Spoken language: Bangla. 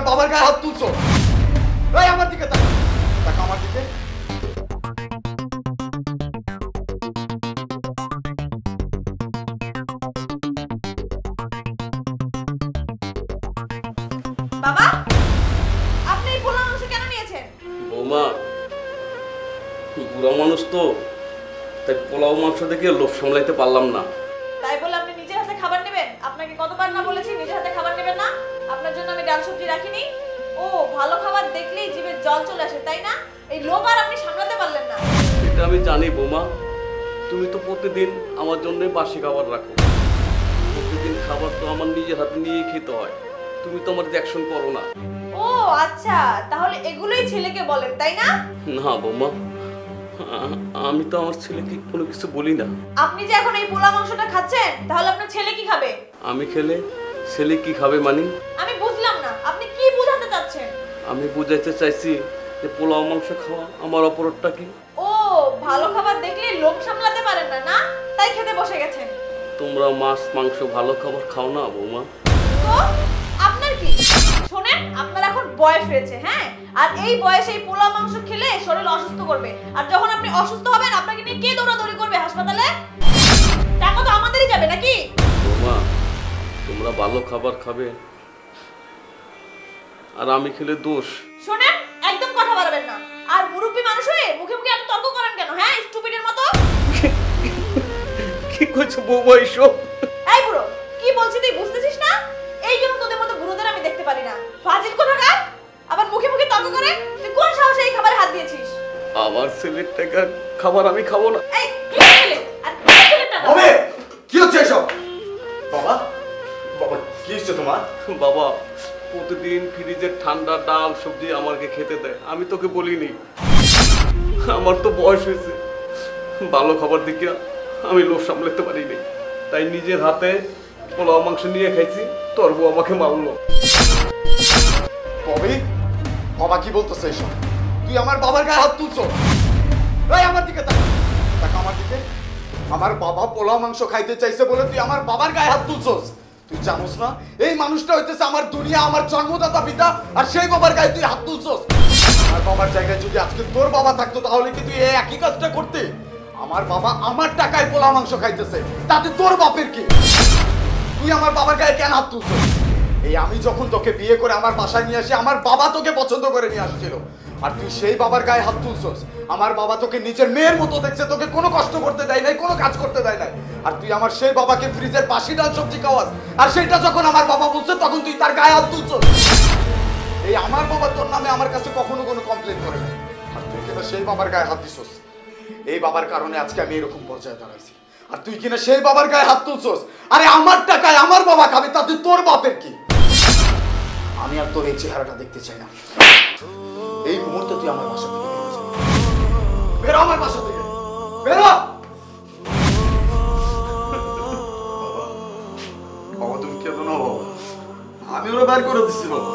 বাবার গায়ে হাত তুলছো? এই আমার দিকে তাকা, তাকা আমার দিকে। বাবা, আপনি এই পোলাও মাংস কেন নিয়েছেন? বৌমা, বুড়া মানুষ তো, তাই পোলাও মাংস দেখে লোভ সামলাইতে পারলাম না। তাই বলে আপনি নিজের হাতে খাবার নেবেন? আপনাকে কতবার না বলেছি নিজের হাতে খাবার নেবেন না? আপনার জন্য আমি ডাল সবজি রাখিনি। ও, ভালো খাবার দেখলেই জিভে জল চলে আসে, তাই না? এই লোভ আর আপনি সামলাতে পারলেন না। এটা আমি জানি বৌমা, তুমি তো প্রতিদিন আমার জন্য বাসি খাবার রাখো। প্রতিদিন খাবার তো আমার নিজের হাতে নিয়েই খেতে হয়, তুমি তো আমার দেখশন করো না। ও আচ্ছা, তাহলে এগুলোই ছেলেকে বলেন, তাই না? না বৌমা, আমি তো আমার ছেলেকে কোনো কিছু বলি না। আপনি যে এখন এই পোলা মাংসটা খাচ্ছেন, তাহলে আপনার ছেলে কি খাবে? আমি খেলে ছেলে কি খাবে মানে? আমি বুঝলাম না, আপনি কি বোঝাতে চাচ্ছেন? আমি বুঝাইতে চাইছি যে পোলাও মাংস খাওয়া আমার অপরাধটা কি। ও, ভালো খাবার দেখলে লোভ সামলাতে পারেন না, না? তাই খেতে বসে গেছেন। তোমরা মাছ মাংস ভালো খাবার খাও না বৌমা? তো আপনার কি? শোনেন, আপনার এখন বয়স হয়েছে, হ্যাঁ? আর এই বয়সে এই পোলা মাংস খেলে শরীর অসুস্থ করবে। আর যখন আপনি অসুস্থ হবেন, আপনাকে নিয়ে কে দৌড়াদৌড়ি করবে হাসপাতালে? টাকা তো আমাদেরই যাবে নাকি? বৌমা, তোমরা ভালো খাবার খাবে আর আমি খেলে দোষ? শোনেন, একদম কথা বাড়াবেন না। আর মুরব্বি মানুষ হয়ে মুখে মুখে এত তর্ক করেন কেন, হ্যাঁ? স্টুপিডের মতো। কি কইছো বৌমা এসব? এই বুড়ো, কি বলছিস তুই বুঝতেছিস না? এই জন্য তোদের মতো বুড়োদের আমি দেখতে পারি না। ফাজিল কোথাকার, আবার মুখে মুখে তর্ক করে। তুই কোন সাহসে এই খাবারে হাত দিয়েছিস? আমার ছেলের টাকা খাবার আমি খাবো না। এই কি ছেলে? আর কি ছেলেটা? হবে, কি হচ্ছে এসব? বাবা, বাবা কি হচ্ছে তোমার? বাবা প্রতিদিন ফ্রিজের ঠান্ডা ডাল সবজি আমাকে খেতে দেয়, আমি তোকে বলিনি? আমার তো বয়স হয়েছে, ভালো খাবার দিকে আমি লোভ সামলাতে পারিনি, তাই নিজের হাতে পোলাও মাংস নিয়ে খাইছি। তোর বউ আমাকে মারলো। ববি, বাবা কি বলতেছে এসব? তুই আমার বাবার গায়ে হাত তুলছো? এই আমার দিকে তাকা, তাকা আমার দিকে। আমার বাবা পোলাও মাংস খাইতে চাইছে বলে তুই আমার বাবার গায়ে হাত তুলছস? তুই জানোস না এই মানুষটা হইতেছে আমার দুনিয়া, আমার জন্মদাতা পিতা, আর সেই বাবার গায়ে তুই হাত তুলছস? আমার বাবার জায়গায় যদি আজকে তোর বাবা থাকতো তাহলে কি তুই এই একই কাজটা করতে? আমার বাবা আমার টাকায় পোলাও মাংস খাইতেছে, তাতে তোর বাপের কি? তুই আমার বাবার গায়ে কেন হাত তুলছস? এই আমি যখন তোকে বিয়ে করে আমার বাসায় নিয়ে আসি, আমার বাবা তোকে পছন্দ করে নিয়ে আসছিল, আর তুই সেই বাবার গায়ে হাত তুলছস। আমার বাবা তোকে নিজের মেয়ের মতো দেখছে, তোকে কোনো কষ্ট করতে দেয় নাই, কোনো কাজ করতে দেয় নাই, আর তুই আমার সেই বাবাকে ফ্রিজের বাসি ডাল সবজি খাওয়াস, আর সেটা যখন আমার বাবা বলছে তখন তুই তার গায়ে হাত তুলছস। এই আমার বাবা তোর নামে আমার কাছে কখনো কোনো কমপ্লেন করে নাই, আর তুই কিনা সেই বাবার গায়ে হাত দিছস। এই বাবার কারণে আজকে আমি এরকম পর্যায়ে দাঁড়াইছি, আর তুই কিনা সেই বাবার গায়ে হাত তুলছস। আরে আমার টাকায় আমার বাবা খাবে, তাতে তোর বাপের কি? আমি আর তোর এই চেহারাটা দেখতে চাই না। এই মুহূর্তে তুই আমার বাসা থেকে বেরো, আমার বাসা থেকে বেরো। বাবা তুমি কেন না বাবা, আমি ওরা বের করে দিচ্ছি বাবা।